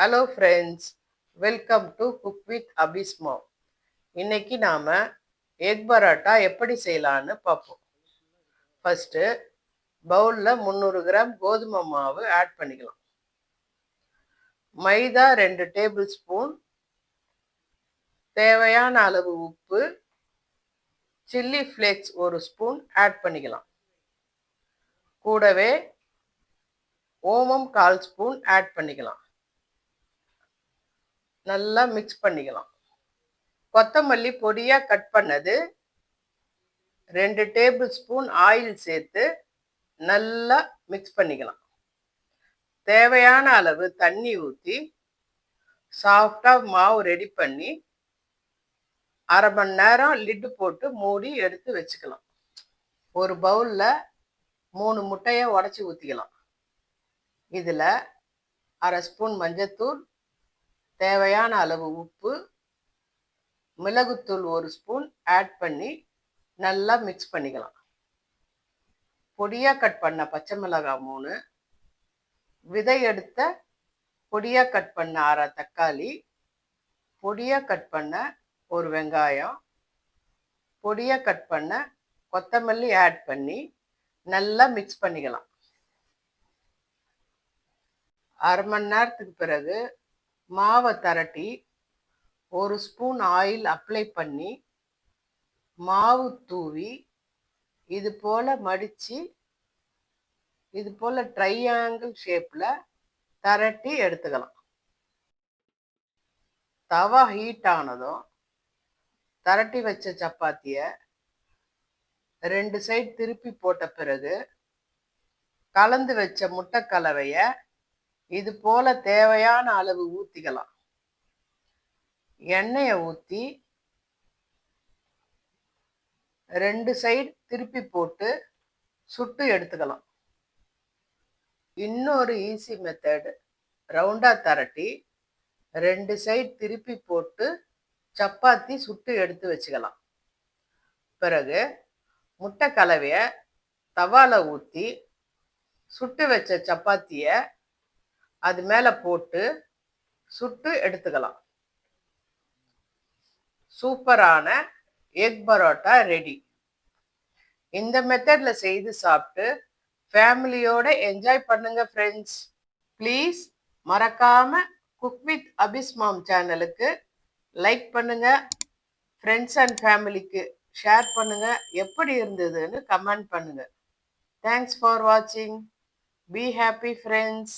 Hello friends, welcome to cook with Abisma. இன்னைக்கு நாம egg parotta எப்படி செய்யலான்னு பார்ப்போம். ஃபர்ஸ்ட் பவுல்ல 300 கிராம் கோதுமை மாவு ஆட் பண்ணிக்கலாம். மைதா 2 டேபிள் ஸ்பூன், தேவையான அளவு உப்பு, சில்லி ஃப்ளேக்ஸ் 1 ஸ்பூன் ஆட் பண்ணிக்கலாம். கூடவே ஓமம் 1/4 ஸ்பூன் ஆட் பண்ணிக்கலாம். நல்லா மிக்ஸ் பண்ணிக்கலாம். கொத்தமல்லி பொடியா கட் பண்ணது 2 டேபிள் ஸ்பூன் ஆயில் சேர்த்து நல்லா மிக்ஸ் பண்ணிக்கலாம். தேவையான அளவு தண்ணி ஊற்றி சாஃப்டா மாவு ரெடி பண்ணி அரை மணி நேரம் லிட்டு போட்டு மூடி எடுத்து வச்சுக்கலாம். ஒரு பவுல்ல 3 முட்டையை உடைச்சி ஊற்றிக்கலாம். இதில் அரை ஸ்பூன் மஞ்சத்தூள், தேவையான அளவு உப்பு, மிளகுத்தூள் 1 ஸ்பூன் ஆட் பண்ணி நல்லா மிக்ஸ் பண்ணிக்கலாம். பொடியாக கட் பண்ண பச்சை மிளகாய் 3, விதை எடுத்த பொடியாக கட் பண்ண அரை தக்காளி, பொடியாக கட் பண்ண ஒரு வெங்காயம், பொடியாக கட் பண்ண கொத்தமல்லி ஆட் பண்ணி நல்லா மிக்ஸ் பண்ணிக்கலாம். அரை மணி நேரத்துக்கு பிறகு மாவை திரட்டி 1 ஸ்பூன் ஆயில் அப்ளை பண்ணி மாவு தூவி இது போல மடித்து இது போல ட்ரையாங்கிள் ஷேப்பில் திரட்டி எடுத்துக்கலாம். தவா ஹீட் ஆனதும் திரட்டி வச்ச சப்பாத்தியை 2 சைடு திருப்பி போட்ட பிறகு கலந்து வச்ச முட்டை கலவையை இது போல தேவையான அளவு ஊற்றிக்கலாம். எண்ணெயை ஊற்றி 2 சைடு திருப்பி போட்டு சுட்டு எடுத்துக்கலாம். இன்னொரு ஈஸி மெத்தட், ரவுண்டாக திரட்டி 2 சைடு திருப்பி போட்டு சப்பாத்தி சுட்டு எடுத்து வச்சுக்கலாம். பிறகு முட்டை கலவையை தவால ஊற்றி சுட்டு வச்ச சப்பாத்தியை அது மேலே போட்டு சுட்டு எடுத்துக்கலாம். சூப்பரான எக் பரோட்டா ரெடி. இந்த மெத்தட்ல செய்து சாப்பிட்டு ஃபேமிலியோட என்ஜாய் பண்ணுங்க ஃப்ரெண்ட்ஸ். ப்ளீஸ் மறக்காம குக் வித் அபிஸ்மாம் சேனலுக்கு லைக் பண்ணுங்க, ஃப்ரெண்ட்ஸ் அண்ட் ஃபேமிலிக்கு ஷேர் பண்ணுங்க, எப்படி இருந்ததுன்னு கமெண்ட் பண்ணுங்க. தேங்க்ஸ் ஃபார் வாட்சிங். Be happy friends.